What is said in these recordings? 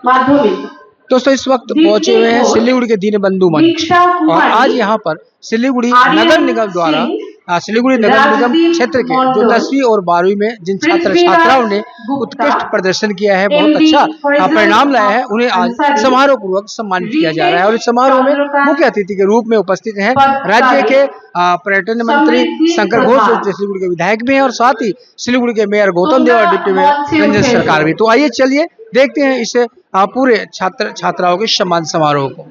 माध्यमिक। दोस्तों इस वक्त पहुंचे हुए हैं सिलीगुड़ी के दीनबंधु मंच और आज यहाँ पर सिलीगुड़ी नगर निगम द्वारा सिलीगुड़ी नगर निगम क्षेत्र के जो 10वीं और 12वीं में जिन छात्र छात्राओं ने उत्कृष्ट प्रदर्शन किया है, बहुत अच्छा परिणाम लाया है, उन्हें आज समारोह पूर्वक सम्मानित किया जा रहा है। और इस समारोह में मुख्य अतिथि के रूप में उपस्थित हैं राज्य के पर्यटन मंत्री शंकर घोष, जो सिलीगुड़ी के विधायक भी हैं, और साथ ही सिलीगुड़ी के मेयर गौतम देव और डिप्टी मेयर रंजन सरकार भी। तो आइए चलिए देखते हैं इस पूरे छात्र छात्राओं के सम्मान समारोह को।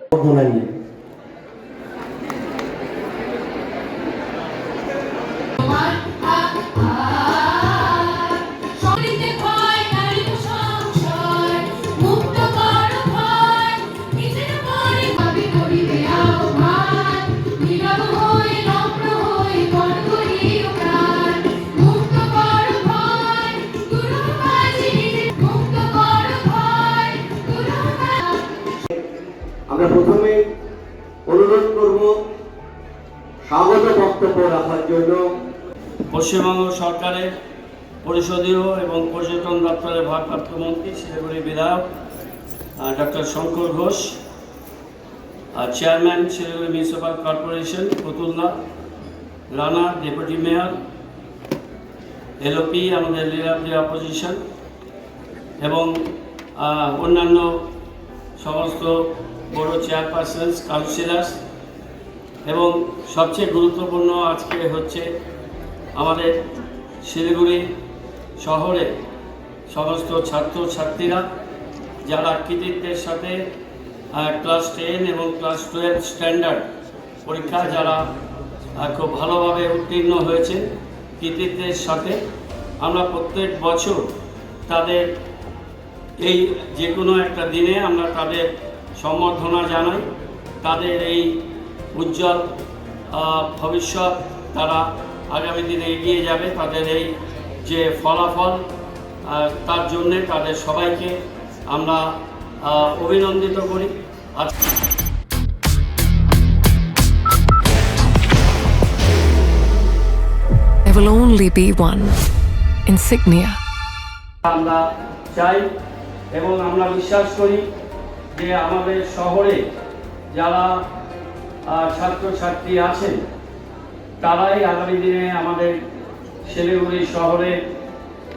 আমরা প্রথমে অনুরোধ করব স্বাগত বক্তব্য রাখার জন্য পশ্চিমবঙ্গ সরকারের পরিষদীয় এবং পর্যটন দপ্তরের ভারপ্রাপ্ত মন্ত্রী শিলিগুড়ি বিধায়ক doctor Shankar Ghosh, chairman Siliguri municipal corporation Fatullah, Rana deputy mayor, LOP আমাদের লিডার অফ দি অপোজিশন এবং অন্যান্য সমস্ত বড় চেয়ারপারসনস, কাউন্সিলার্স এবং সবচেয়ে গুরুত্বপূর্ণ আজকে হচ্ছে আমাদের শিলিগুড়ি শহরে সমস্ত ছাত্রছাত্রীরা যারা কৃতিত্বের সাথে ক্লাস 10 এবং ক্লাস 12 স্ট্যান্ডার্ড পরীক্ষা যারা খুব ভালোভাবে উত্তীর্ণ হয়েছে কৃতিত্বের সাথে, আমরা প্রত্যেক বছর তাদের এই যে কোনো একটা দিনে আমরা তাদের সম্বর্ধনা জানাই। তাদের এই উজ্জ্বল ভবিষ্যৎ, তারা আগামী দিনে এগিয়ে যাবে, তাদের এই যে ফলাফল, তার জন্যে তাদের সবাইকে আমরা অভিনন্দিত করি। There will only be one insignia. আমরা চাই এবং আমরা বিশ্বাস করি যে আমাদের শহরে যারা ছাত্রছাত্রী আছেন তারাই আগামী দিনে আমাদের শিলিগুড়ি শহরের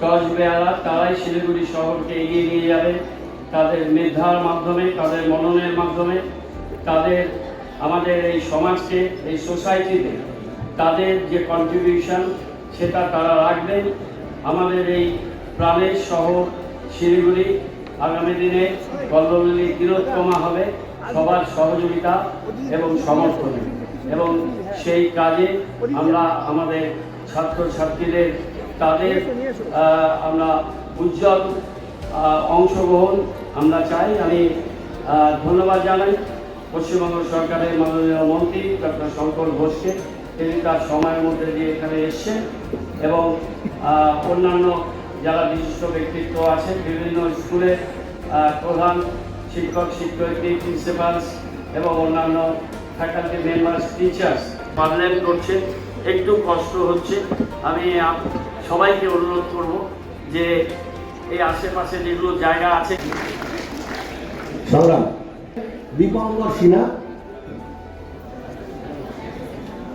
টর্চ বেয়ারার, তারাই শিলিগুড়ি শহরকে এগিয়ে নিয়ে যাবে তাদের মেধার মাধ্যমে, তাদের মননের মাধ্যমে, তাদের আমাদের এই সমাজকে, এই সোসাইটিতে তাদের যে কন্ট্রিবিউশন সেটা তারা রাখবেন। আমাদের এই প্রাণের শহর শিলিগুড়ি আগামী দিনে কল্লোলিনী তিলোত্তমা হবে সবার সহযোগিতা এবং সমর্থনে, এবং সেই কাজে আমরা আমাদের ছাত্রছাত্রীদের তাদের আমরা উজ্জ্বল অংশগ্রহণ আমরা চাই। আমি ধন্যবাদ জানাই পশ্চিমবঙ্গ সরকারের মাননীয় মন্ত্রী ডক্টর শঙ্কর ঘোষকে, তিনি তার সময়ের মধ্যে দিয়ে এখানে এসছেন, এবং অন্যান্য যারা বিশিষ্ট ব্যক্তিত্ব আছেন, বিভিন্ন স্কুলের প্রধান শিক্ষক শিক্ষয়িত্রী, প্রিন্সিপালস এবং অন্যান্য ফ্যাকাল্টি মেম্বার্স, টিচার্স পালন করছে। একটু কষ্ট হচ্ছে, আমি সবাইকে অনুরোধ করব যে এই আশেপাশে যেগুলো জায়গা আছে। সংগ্রাম দীপঙ্কর সিনহা,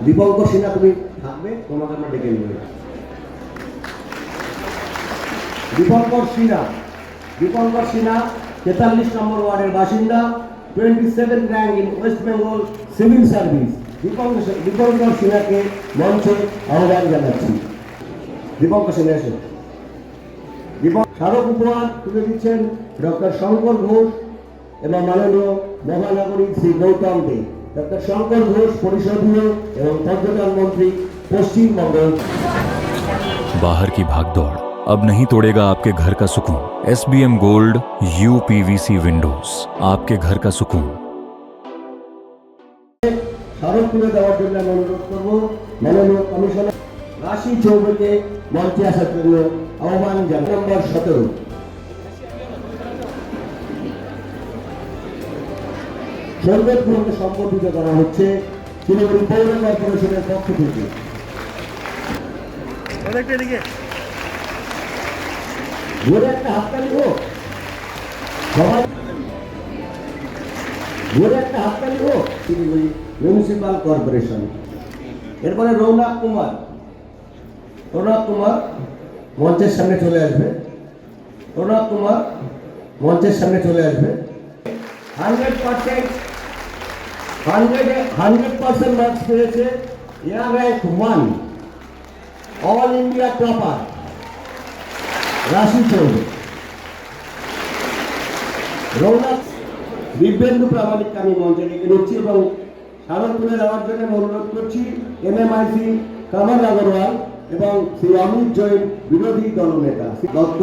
দীপঙ্কর সিনহা তুমি থাকবে, তোমাকে আমরা ডেকে নেব। দীপঙ্কর সিনহা 43 নম্বর ওয়ার্ডের বাসিন্দা, 27 rank in West Bengal civil service. Dipankar সিনহাকে মঞ্চে আহ্বান জানাচ্ছি। দীপঙ্কর সিনহা এসে স্মারক উপহার তুলে দিচ্ছেন ডক্টর শঙ্কর ঘোষ এবং মাননীয় মহানগরী শ্রী গৌতম দে। ডক্টর শঙ্কর ঘোষ পরিষদীয় এবং পর্যটন মন্ত্রী, পশ্চিমবঙ্গ। बाहर की भागदौड़ अब नहीं तोड़ेगा आपके घर का सुकून। SBM गोल्ड UPVC विंडोज, आपके घर का सुकून। স্মারক তুলে দেওয়ার জন্য আমি অনুরোধ করব মাননীয় কমিশনার রাশি চৌধুরীকে মঞ্চে আসার জন্য আহ্বান জানাই। নম্বর 17 সর্বত্র সম্বোধিত করা হচ্ছে শিলিগুড়ি পৌর কর্পোরেশনের পক্ষ থেকে। ঘুরে একটা হাততালি হোক সবাই। ঘুরে একটা হাততালি হোক শিলিগুড়ি মিউনিসিপাল কর্পোরেশন। এরপরে রৌনক কুমার মঞ্চের সামনে চলে আসবে। 100% মার্কস পেয়েছে air rank 1 all India topper রাশি চৌধুরী। রৌনক দিব্যেন্দু প্রামাণিককে আমি মঞ্চে ডেকে নিচ্ছি এবং স্মারক তুলে দেওয়ার জন্য অনুরোধ করছি MMIC কমল আগরওয়াল এবং শ্রী অমিত জৈন বিরোধী দলনেতা Dutta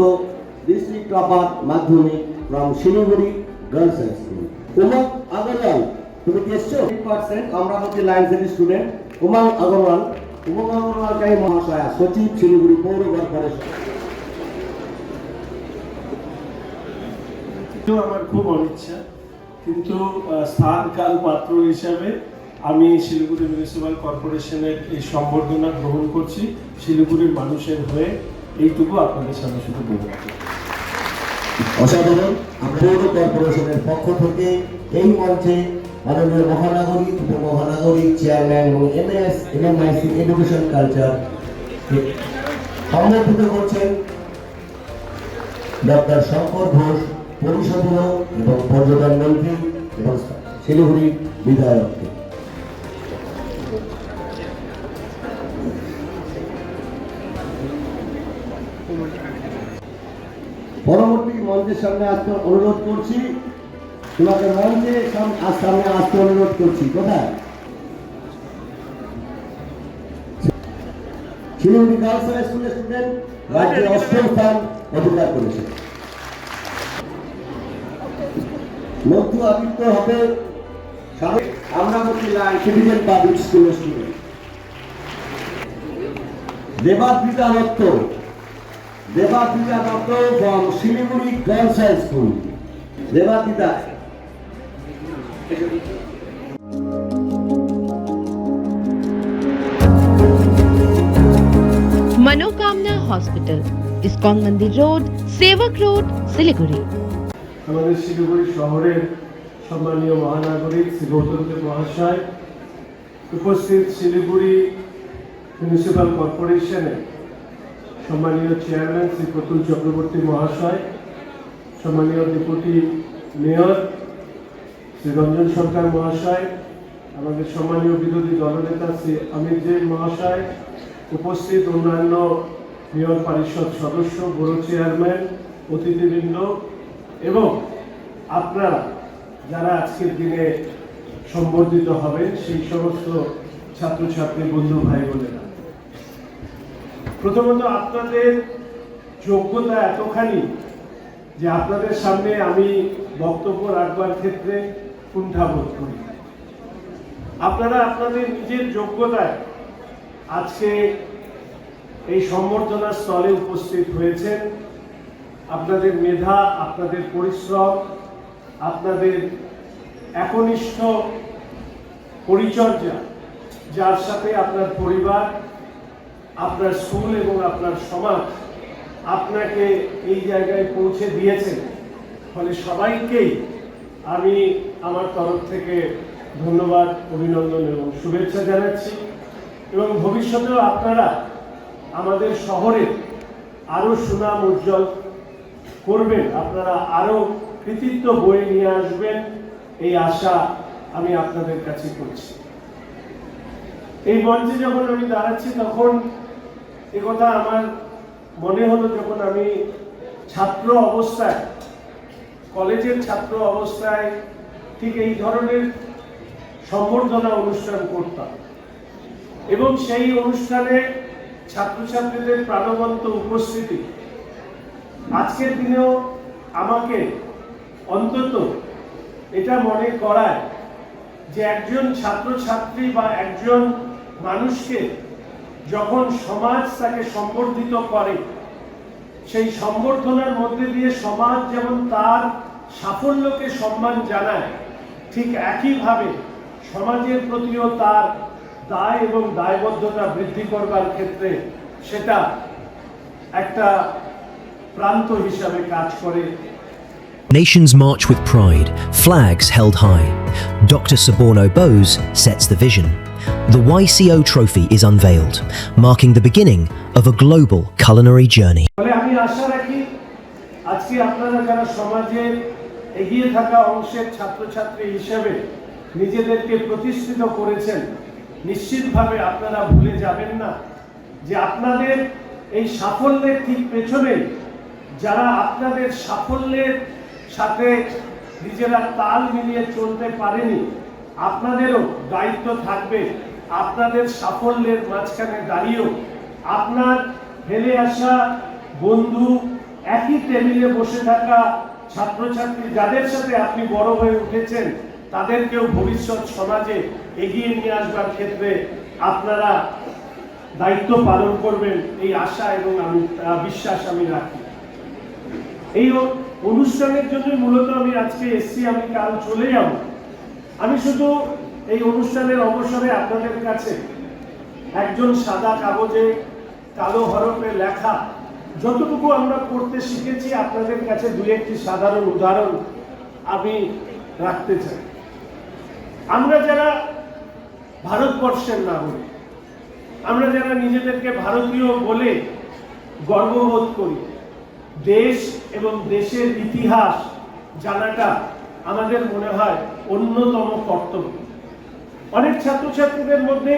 district topper Madhyamik from Siliguri girls high school. Umang Agarwal, তুমি কি এসছো? 100% অমরাবতী লাইন্সের স্টুডেন্ট উমং আগরওয়ালকে মহাশয়া সচিব শিলিগুড়ি পৌর কর্পোরেশন। আমার খুব অনিচ্ছা, কিন্তু স্থান কাল পাত্র হিসাবে আমি শিলিগুড়ি মিউনিসিপ্যাল কর্পোরেশনের এই সম্বর্ধনা গ্রহণ করছি শিলিগুড়ির মানুষের হয়ে। এইটুকু আপনাদের সামনে শুধু বলবো। অসাধারণ। পৌর কর্পোরেশনের পক্ষ থেকে এই মঞ্চে মাননীয় মহানগরী উপমহানগরী চেয়ারম্যান এবং MMIC এডুকেশন কালচার সম্মানিত করছেন ডক্টর শঙ্কর ঘোষ, পরিষদীয় এবং পর্যটন মন্ত্রী এবং শিলিগুড়ি বিধায়ক। পরবর্তী মঞ্চের সামনে আসতে অনুরোধ করছি, তোমাকে মঞ্চে সামনে আসতে অনুরোধ করছি। কোথায়? শিলিগুড়ি গার্লস হাই স্কুলের স্টুডেন্ট রাজ্যে 8ম স্থান অধিকার করেছে। মধ্য আদিত্য হবে আমরাবতী লাইন সিটিজেন পাবলিক স্কুলের student. Debadrita Dutta from Siliguri girls high school. Debadrita, Manokamana hospital, ISKCON Mandir road, Sevoke road, Siliguri. আমাদের শিলিগুড়ি শহরের সম্মানীয় মহানাগরিক শ্রী গৌতম দেব মহাশয়, উপস্থিত শিলিগুড়ি মিউনিসিপ্যাল কর্পোরেশনের সম্মানীয় চেয়ারম্যান শ্রী প্রতুল চক্রবর্তী মহাশয়, সম্মানীয় ডেপুটি মেয়র শ্রী রঞ্জন সরকার মহাশয়, আমাদের সম্মানীয় বিরোধী দলনেতা শ্রী অমিত জৈন মহাশয়, উপস্থিত অন্যান্য মেয়র পরিষদ সদস্য, বড় চেয়ারম্যান, অতিথিবৃন্দ এবং আপনারা যারা আজকের দিনে সম্বর্ধিত হবেন সেই সমস্ত ছাত্রছাত্রী বন্ধু ভাই বোনেরা, প্রথমত আপনাদের যোগ্যতা এতখানি যে আপনাদের সামনে আমি বক্তব্য রাখবার ক্ষেত্রে কুণ্ঠাবোধ করি। আপনারা আপনাদের নিজের যোগ্যতায় আজকে এই সম্বর্ধনার স্থলে উপস্থিত হয়েছেন। আপনাদের মেধা, আপনাদের পরিশ্রম, আপনাদের একনিষ্ঠ পরিচর্যা, যার সাথে আপনার পরিবার, আপনার স্কুল এবং আপনার সমাজ আপনাকে এই জায়গায় পৌঁছে দিয়েছেন। ফলে সবাইকেই আমি আমার তরফ থেকে ধন্যবাদ, অভিনন্দন এবং শুভেচ্ছা জানাচ্ছি এবং ভবিষ্যতেও আপনারা আমাদের শহরে আরও সুনাম উজ্জ্বল করবেন, আপনারা আরও কৃতিত্ব বয়ে নিয়ে আসবেন, এই আশা আমি আপনাদের কাছে করছি। এই মঞ্চে যখন আমি দাঁড়াচ্ছি তখন একথা আমার মনে হলো যখন আমি ছাত্র অবস্থায়, কলেজের ছাত্র অবস্থায় ঠিক এই ধরনের সম্বর্ধনা অনুষ্ঠান করতাম এবং সেই অনুষ্ঠানে ছাত্রছাত্রীদের প্রাণবন্ত উপস্থিতি আজকের দিনেও আমাকে অন্তত এটা মনে করায় যে একজন ছাত্রছাত্রী বা একজন মানুষকে যখন সমাজ তাকে সম্বর্ধিত করে, সেই সম্বর্ধনার মধ্যে দিয়ে সমাজ যেমন তার সাফল্যকে সম্মান জানায়, ঠিক একইভাবে সমাজের প্রতিও তার দায় এবং দায়বদ্ধতা বৃদ্ধি করবার ক্ষেত্রে সেটা একটা প্রান্ত হিসাবে কাজ করে। Nations march with pride, flags held high. Dr. Suborno Bose sets the vision. The YCO Trophy is unveiled, marking the beginning of a global culinary journey. বলে আমি আশা রাখি আজকে আপনারা যারা সমাজের এগিয়ে থাকা অংশের ছাত্রছাত্রী হিসেবে নিজেদেরকে প্রতিষ্ঠিত করেছেন, নিশ্চিতভাবে আপনারা ভুলে যাবেন না যে আপনাদের এই সাফল্যের ঠিক পেছনে যারা আপনাদের সাফল্যের সাথে নিজেরা তাল মিলিয়ে চলতে পারেনি, আপনাদেরও দায়িত্ব থাকবে আপনাদের সাফল্যের মাঝখানে দাঁড়িয়েও আপনার ফেলে আসা বন্ধু, একই টেবিলে বসে থাকা ছাত্রছাত্রী যাদের সাথে আপনি বড় হয়ে উঠেছেন, তাদেরকেও ভবিষ্যৎ সমাজে এগিয়ে নিয়ে আসবার ক্ষেত্রে আপনারা দায়িত্ব পালন করবেন, এই আশা এবং আমি বিশ্বাস আমি রাখি। এই অনুষ্ঠানের জন্য মূলত আমি আজকে এসছি, আমি কাল চলে যাব। আমি শুধু এই অনুষ্ঠানের অবসরে আপনাদের কাছে একজন সাদা কাগজে কালো হরফে লেখা যতটুকু আমরা পড়তে শিখেছি আপনাদের কাছে দুই একটি সাধারণ উদাহরণ আমি রাখতে চাই। আমরা যারা ভারতবর্ষের নাগরিক, আমরা যারা নিজেদেরকে ভারতীয় বলে গর্ববোধ করি, দেশ এবং দেশের ইতিহাস জানাটা আমাদের মনে হয় অন্যতম কর্তব্য। অনেক ছাত্রছাত্রীদের মধ্যে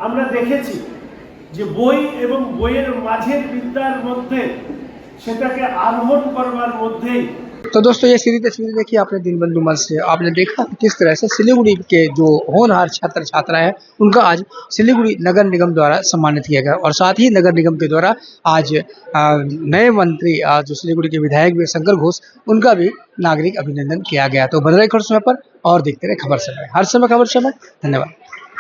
আমরা দেখেছি যে বই এবং বইয়ের মাঝের বিদ্যার মধ্যে সেটাকে আরোহণ করবার মধ্যেই। तो दोस्तों ये सीधी तस्वीर देखिए आपने दीनबंधु मंच से, आपने देखा कि किस तरह से सिलीगुड़ी के जो होनहार छात्र छात्रा है उनका आज सिलीगुड़ी नगर निगम द्वारा सम्मानित किया गया और साथ ही नगर निगम के द्वारा आज नए मंत्री जो सिलीगुड़ी के विधायक भी शंकर घोष, उनका भी नागरिक अभिनंदन किया गया। तो बदल रहे खबर समय पर और देखते रहे खबर समय, हर समय खबर समय। धन्यवाद।